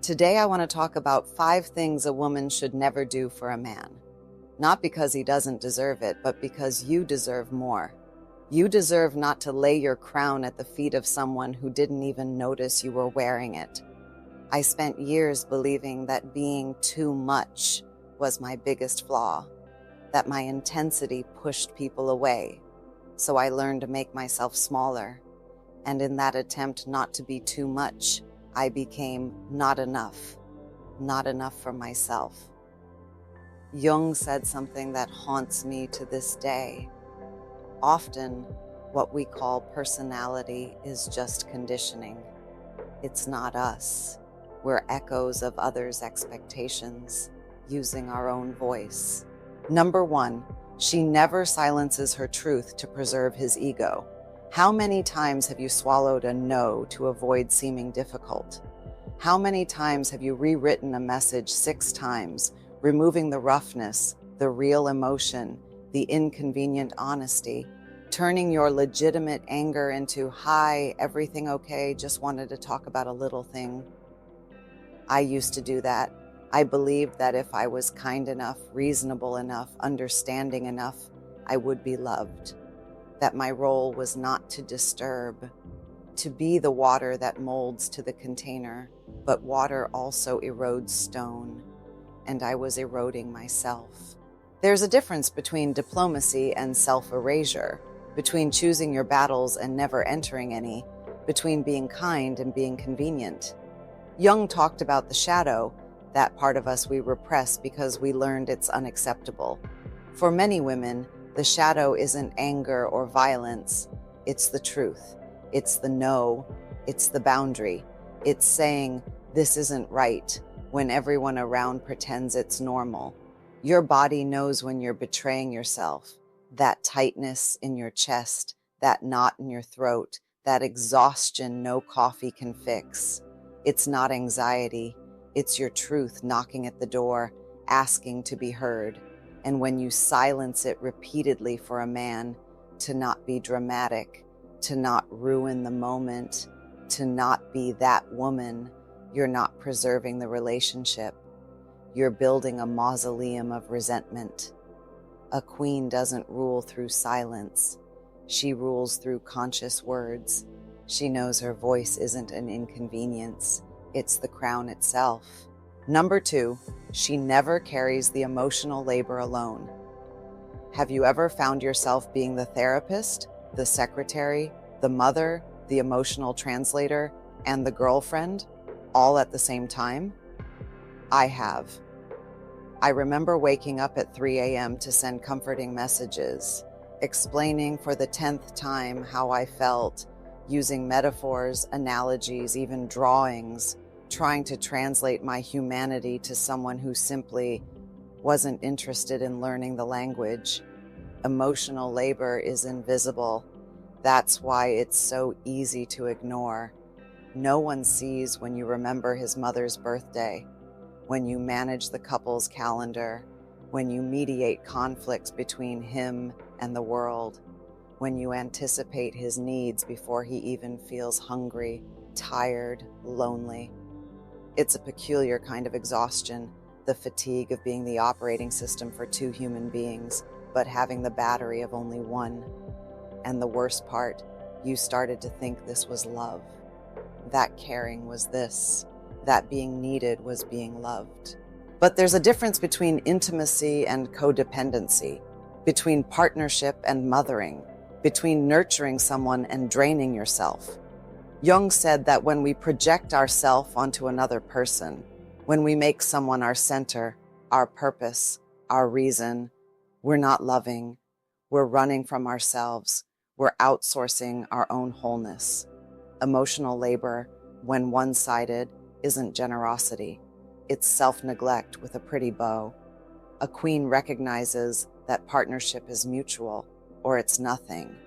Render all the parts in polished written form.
Today I want to talk about 5 things a woman should never do for a man. Not because he doesn't deserve it, but because you deserve more. You deserve not to lay your crown at the feet of someone who didn't even notice you were wearing it. I spent years believing that being too much was my biggest flaw, that my intensity pushed people away. So I learned to make myself smaller. And in that attempt not to be too much, I became not enough for myself. Jung said something that haunts me to this day. Often, what we call personality is just conditioning. It's not us. We're echoes of others' expectations, using our own voice. Number 1, she never silences her truth to preserve his ego. How many times have you swallowed a no to avoid seeming difficult? How many times have you rewritten a message 6 times, removing the roughness, the real emotion, the inconvenient honesty, turning your legitimate anger into, "Hi, everything okay, just wanted to talk about a little thing"? I used to do that. I believed that if I was kind enough, reasonable enough, understanding enough, I would be loved. That my role was not to disturb, to be the water that molds to the container, but water also erodes stone, and I was eroding myself. There's a difference between diplomacy and self-erasure, between choosing your battles and never entering any, between being kind and being convenient. Jung talked about the shadow, that part of us we repress because we learned it's unacceptable. For many women, the shadow isn't anger or violence, it's the truth. It's the no, it's the boundary. It's saying, "This isn't right," when everyone around pretends it's normal. Your body knows when you're betraying yourself. That tightness in your chest, that knot in your throat, that exhaustion no coffee can fix. It's not anxiety, it's your truth knocking at the door, asking to be heard. And when you silence it repeatedly for a man, to not be dramatic, to not ruin the moment, to not be that woman, you're not preserving the relationship. You're building a mausoleum of resentment. A queen doesn't rule through silence. She rules through conscious words. She knows her voice isn't an inconvenience. It's the crown itself. Number 2, she never carries the emotional labor alone. Have you ever found yourself being the therapist, the secretary, the mother, the emotional translator, and the girlfriend, all at the same time? I have. I remember waking up at 3 a.m. to send comforting messages, explaining for the 10th time how I felt, using metaphors, analogies, even drawings, trying to translate my humanity to someone who simply wasn't interested in learning the language. Emotional labor is invisible. That's why it's so easy to ignore. No one sees when you remember his mother's birthday, when you manage the couple's calendar, when you mediate conflicts between him and the world, when you anticipate his needs before he even feels hungry, tired, lonely. It's a peculiar kind of exhaustion, the fatigue of being the operating system for 2 human beings, but having the battery of only one. And the worst part, you started to think this was love. That caring was this. That being needed was being loved. But there's a difference between intimacy and codependency, between partnership and mothering, between nurturing someone and draining yourself. Jung said that when we project ourselves onto another person, when we make someone our center, our purpose, our reason, we're not loving, we're running from ourselves, we're outsourcing our own wholeness. Emotional labor, when one-sided, isn't generosity. It's self-neglect with a pretty bow. A queen recognizes that partnership is mutual, or it's nothing.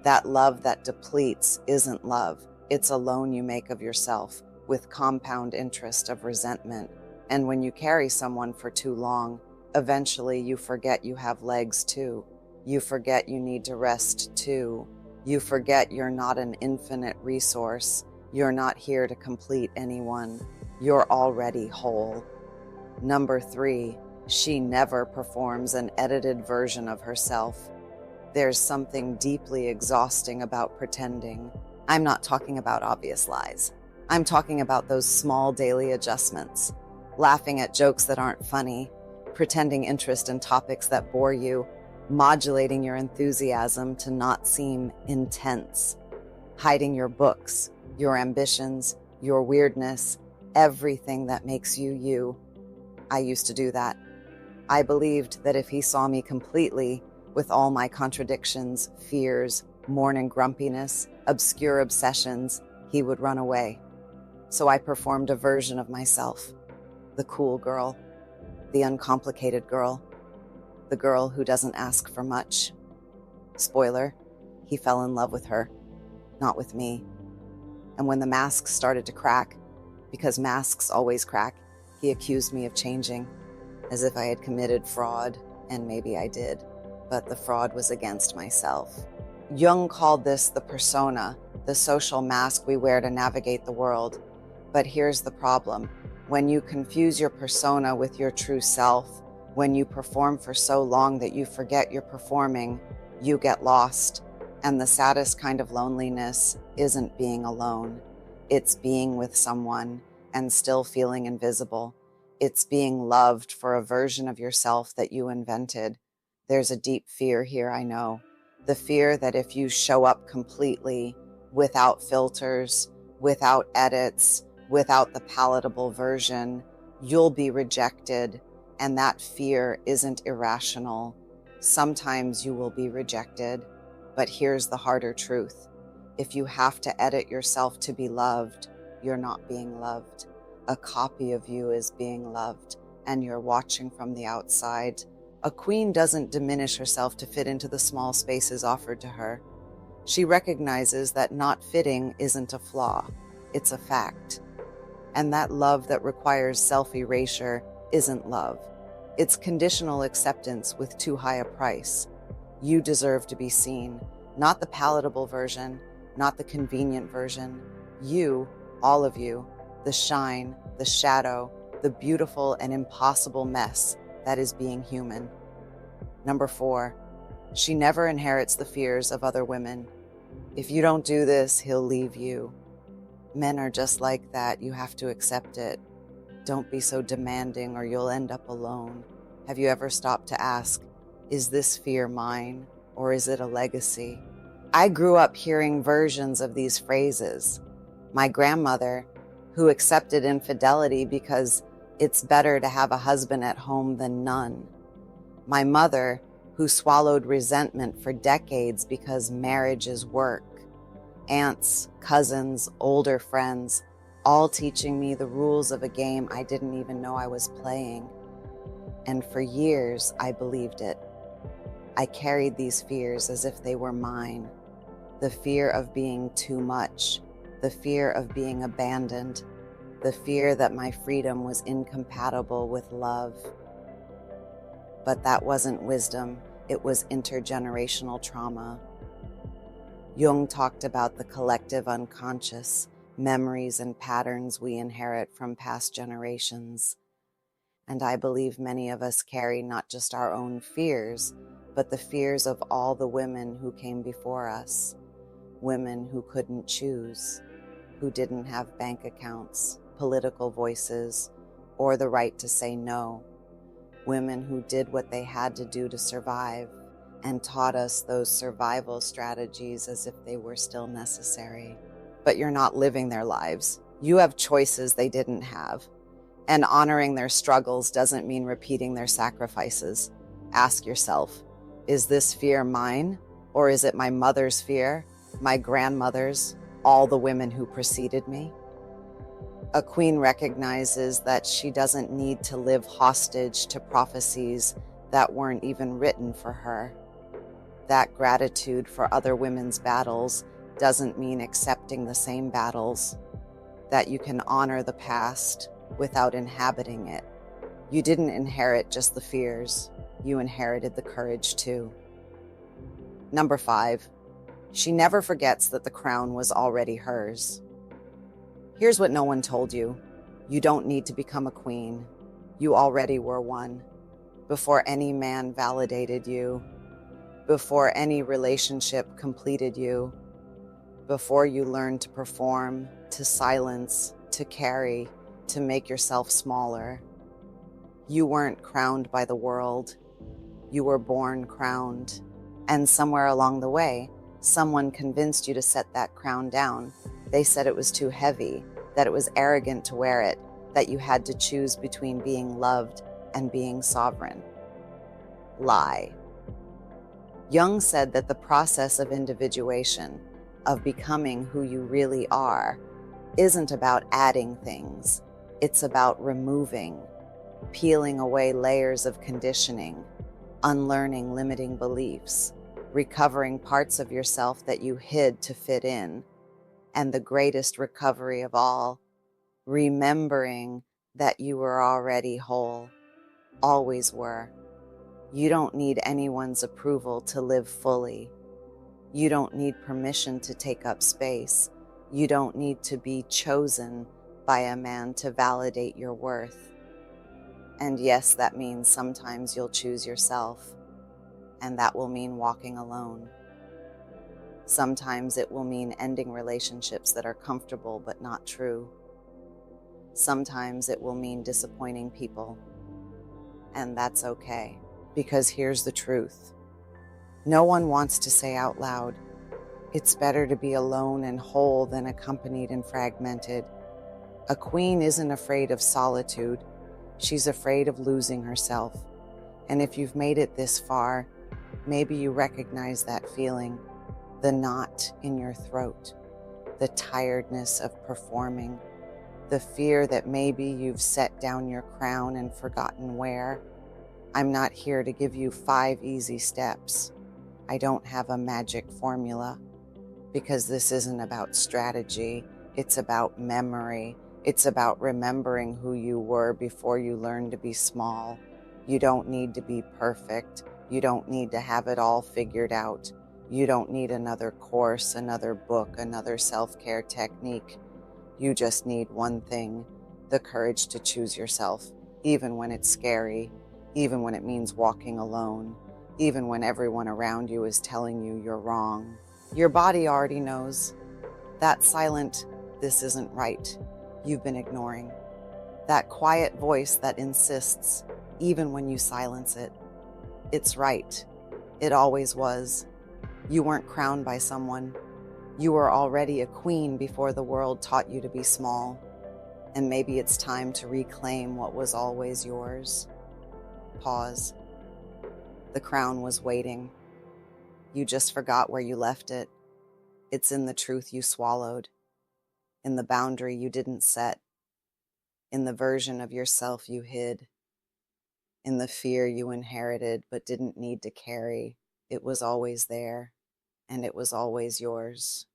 That love that depletes isn't love. It's a loan you make of yourself with compound interest of resentment. And when you carry someone for too long, eventually you forget you have legs too. You forget you need to rest too. You forget you're not an infinite resource. You're not here to complete anyone. You're already whole. Number 3, she never performs an edited version of herself. There's something deeply exhausting about pretending. I'm not talking about obvious lies. I'm talking about those small daily adjustments. Laughing at jokes that aren't funny, pretending interest in topics that bore you, modulating your enthusiasm to not seem intense, hiding your books, your ambitions, your weirdness, everything that makes you you. I used to do that. I believed that if he saw me completely, with all my contradictions, fears, morning grumpiness, obscure obsessions, he would run away. So I performed a version of myself. The cool girl, the uncomplicated girl, the girl who doesn't ask for much. Spoiler, he fell in love with her, not with me. And when the masks started to crack, because masks always crack, he accused me of changing, as if I had committed fraud, and maybe I did, but the fraud was against myself. Jung called this the persona, the social mask we wear to navigate the world. But here's the problem. When you confuse your persona with your true self, when you perform for so long that you forget you're performing, you get lost. And the saddest kind of loneliness isn't being alone. It's being with someone and still feeling invisible. It's being loved for a version of yourself that you invented. There's a deep fear here, I know. The fear that if you show up completely, without filters, without edits, without the palatable version, you'll be rejected. And that fear isn't irrational. Sometimes you will be rejected, but here's the harder truth. If you have to edit yourself to be loved, you're not being loved. A copy of you is being loved, and you're watching from the outside. A queen doesn't diminish herself to fit into the small spaces offered to her. She recognizes that not fitting isn't a flaw, it's a fact. And that love that requires self-erasure isn't love. It's conditional acceptance with too high a price. You deserve to be seen, not the palatable version, not the convenient version. You, all of you, the shine, the shadow, the beautiful and impossible mess that is being human. Number 4, she never inherits the fears of other women. If you don't do this, he'll leave you. Men are just like that. You have to accept it. Don't be so demanding or you'll end up alone. Have you ever stopped to ask, is this fear mine or is it a legacy? I grew up hearing versions of these phrases. My grandmother, who accepted infidelity because it's better to have a husband at home than none. My mother, who swallowed resentment for decades because marriage is work. Aunts, cousins, older friends, all teaching me the rules of a game I didn't even know I was playing. And for years, I believed it. I carried these fears as if they were mine. The fear of being too much, the fear of being abandoned, the fear that my freedom was incompatible with love. But that wasn't wisdom, it was intergenerational trauma. Jung talked about the collective unconscious, memories and patterns we inherit from past generations. And I believe many of us carry not just our own fears, but the fears of all the women who came before us. Women who couldn't choose, who didn't have bank accounts, political voices, or the right to say no. Women who did what they had to do to survive and taught us those survival strategies as if they were still necessary. But you're not living their lives. You have choices they didn't have. And honoring their struggles doesn't mean repeating their sacrifices. Ask yourself, is this fear mine? Or is it my mother's fear, my grandmother's, all the women who preceded me? A queen recognizes that she doesn't need to live hostage to prophecies that weren't even written for her. That gratitude for other women's battles doesn't mean accepting the same battles. That you can honor the past without inhabiting it. You didn't inherit just the fears, you inherited the courage too. Number 5, she never forgets that the crown was already hers. Here's what no one told you. You don't need to become a queen. You already were one. Before any man validated you, before any relationship completed you, before you learned to perform, to silence, to carry, to make yourself smaller. You weren't crowned by the world. You were born crowned. And somewhere along the way, someone convinced you to set that crown down. They said it was too heavy, that it was arrogant to wear it, that you had to choose between being loved and being sovereign. Lie. Jung said that the process of individuation, of becoming who you really are, isn't about adding things. It's about removing, peeling away layers of conditioning, unlearning limiting beliefs, recovering parts of yourself that you hid to fit in, and the greatest recovery of all, remembering that you were already whole, always were. You don't need anyone's approval to live fully. You don't need permission to take up space. You don't need to be chosen by a man to validate your worth. And yes, that means sometimes you'll choose yourself, and that will mean walking alone. Sometimes it will mean ending relationships that are comfortable but not true. Sometimes it will mean disappointing people, and that's okay, because here's the truth. No one wants to say out loud, it's better to be alone and whole than accompanied and fragmented. A queen isn't afraid of solitude. She's afraid of losing herself. And if you've made it this far, maybe you recognize that feeling, the knot in your throat, the tiredness of performing, the fear that maybe you've set down your crown and forgotten where. I'm not here to give you 5 easy steps. I don't have a magic formula, because this isn't about strategy. It's about memory. It's about remembering who you were before you learned to be small. You don't need to be perfect. You don't need to have it all figured out. You don't need another course, another book, another self-care technique. You just need one thing, the courage to choose yourself, even when it's scary, even when it means walking alone, even when everyone around you is telling you you're wrong. Your body already knows. That silent, this isn't right, you've been ignoring. That quiet voice that insists, even when you silence it. It's right. It always was. You weren't crowned by someone. You were already a queen before the world taught you to be small. And maybe it's time to reclaim what was always yours. Pause. The crown was waiting. You just forgot where you left it. It's in the truth you swallowed, in the boundary you didn't set, in the version of yourself you hid, in the fear you inherited but didn't need to carry. It was always there, and it was always yours.